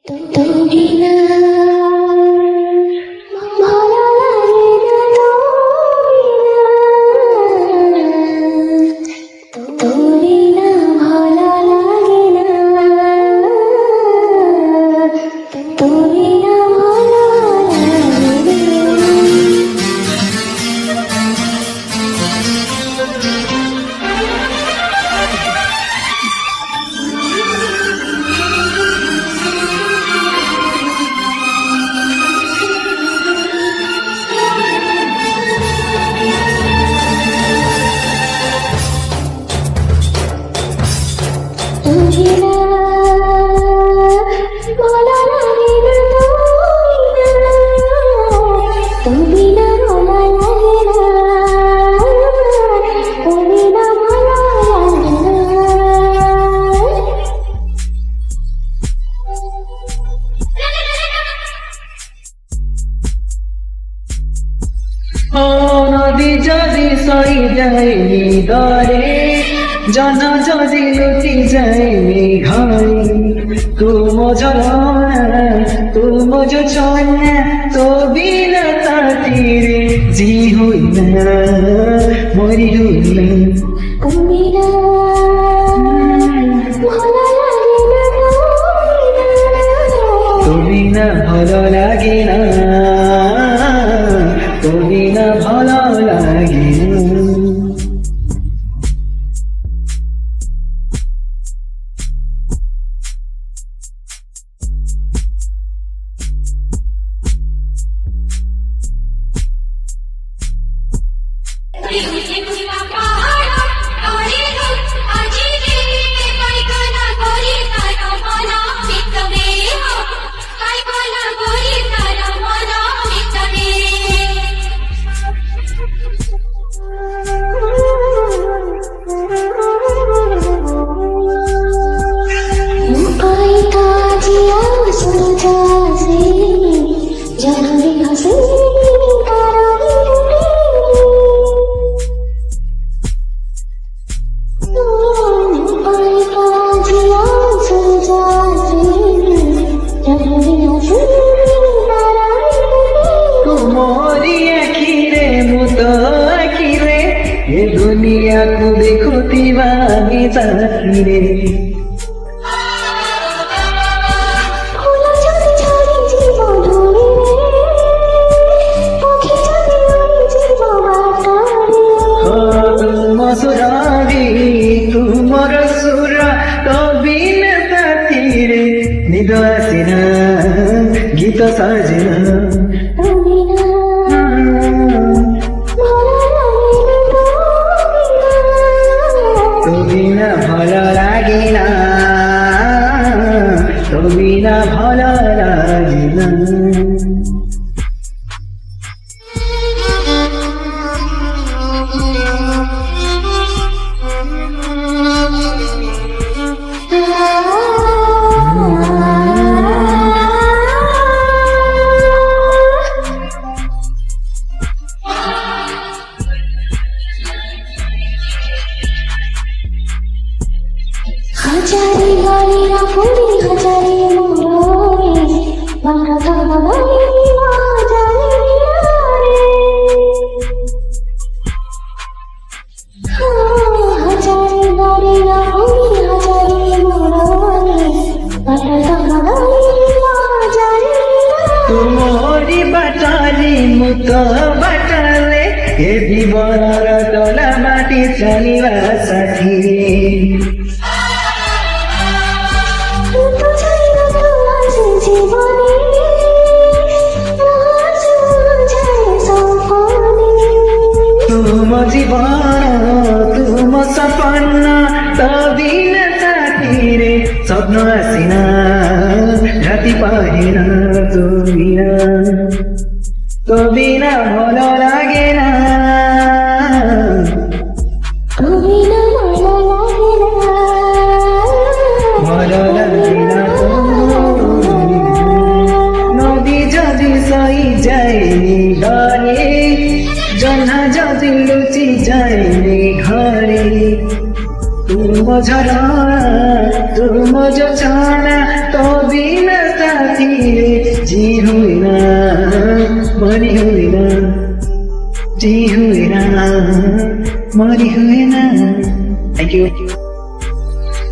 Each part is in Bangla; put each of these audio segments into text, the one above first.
তুমি না ভালো লাগে না, তুমি না ভালো লাগে না, তুমি না ভালো লাগে না। তুমি না ভালো লাগে না, তুমি না ভালো লাগে না, তুমি না ভালো লাগে না। নদী যদি সই যায় হৃদয়ে জন যদি লুটি যায় মেঘায় তুম ঝলনা তুম যোচনা তো বিনা তাতিরে জি হই না মরি হই না তুমি না ভালো লাগে না, তুমি না ভালো লাগে না, তুমি না ভালো লাগে না। दुनिया को देखो दीवानी जाती रे तुमर सुरा तो बिन साथी रे निद आसिना गीत साजना बिना भलो लागे ना, तो बिना भलो लागे ना। হাজারে গাড়িরা ফুলি হাজারে মোড়ে বাঁকা কাবা গাড়ি হাজারে হাজারে গাড়িরা ফুলি হাজারে মোড়ে বাঁকা কাবা গাড়ি হাজারে तुमरी बाटाली मुत बाटाले ए जीवनर तला माटी चलिवा साथी तुम जीवन तुम सपना तो दिन साथी रे स्वप्न आसिना राति पाहिना तो बिना भलो लागे ना, তুমি না ভালো লাগে না, भलो लागे ना नदी जदि सही जाए घरे जना जदि लुचि जाए घरे तुम झरा तुम जो छाना तो बिना জি হুই না মরি হুই না জি হুই না মরি হুই না থ্যাংক ইউ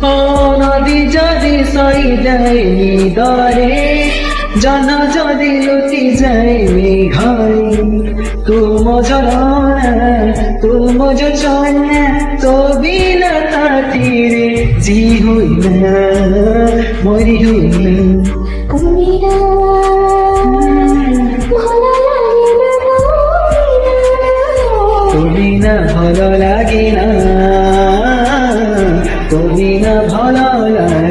ও নদী যদি সই যায় নিদরে জন যদি লুটি যায় ঘরে তুম ঝরনা তুম যোচনা তবি না তাতিরে জি হুই না মরি হুই না তুমি না ভালো লাগে না তুমি না ভালো লাগে না তুমি না ভালো লাগে